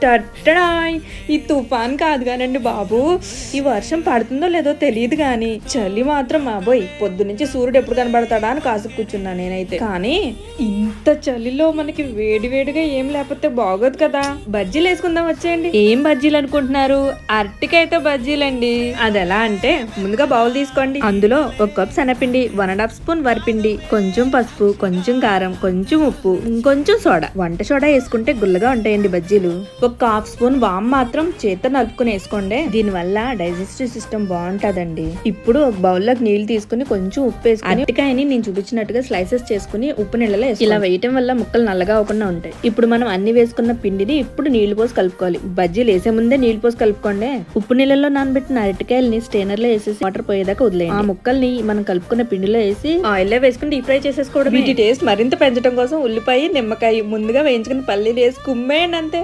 టట్టడాయ్! ఈ తుఫాన్ కాదు కానండి బాబు, ఈ వర్షం పడుతుందో లేదో తెలియదు గాని చలి మాత్రం బాబోయ్ పొద్దునుంచి సూర్యుడు ఎప్పుడు కనబడతాడా అని కాసు కూర్చున్నా నేనైతే. కానీ ఇంత చలిలో మనకి వేడి వేడిగా ఏం లేకపోతే బాగోదు కదా. బజ్జీలు వేసుకుందాం వచ్చేయండి. ఏం బజ్జీలు అనుకుంటున్నారు? అరటికాయతో బజ్జీలండి. అది ఎలా అంటే ముందుగా బౌల్ తీసుకోండి, అందులో 1 కప్ శనగపిండి, 1.5 స్పూన్ వరిపిండి, కొంచెం పసుపు, కొంచెం కారం, కొంచెం ఉప్పు, ఇంకొంచెం సోడా. వంట సోడా వేసుకుంటే గుల్లగా ఉంటాయండి బజ్జీలు. 1/2 స్పూన్ వామ్ మాత్రం చేత్తో నలుపుకుని వేసుకోండి, దీని వల్ల డైజెస్టివ్ సిస్టమ్ బాగుంటదండి. ఇప్పుడు ఒక బౌల్లోకి నీళ్లు తీసుకుని కొంచెం ఉప్పు వేసుకుని అరటికాయని నేను చూపించినట్టుగా స్లైసెస్ చేసుకుని ఉప్పు నీళ్ళలో వేసి ఇలా వేయటం వల్ల ముక్కలు నల్లగా అవ్వకుండా ఉంటాయి. ఇప్పుడు మనం అన్ని వేసుకున్న పిండిని ఇప్పుడు నీళ్లు పోసి కలుపుకోవాలి. బజ్జీలు వేసే ముందే నీళ్లు పోసి కలుపుకోండి. ఉప్పు నీళ్ళలో నానబెట్టిన అరటికాయలని స్టెయినర్ లో వేసేసి వాటర్ పోయేదాకా వదిలేయండి. ఆ ముక్కల్ని మనం కలుపుకున్న పిండిలో వేసి ఆయిల్ లో వేసుకుని డీప్ ఫ్రై చేసేసుకోవడం. వీటి టేస్ట్ మరింత పెంచడం కోసం ఉల్లిపాయ, నిమ్మకాయ ముందుగా వేయించుకుని పల్లీలు వేసి కుమ్మేయండి అంతే.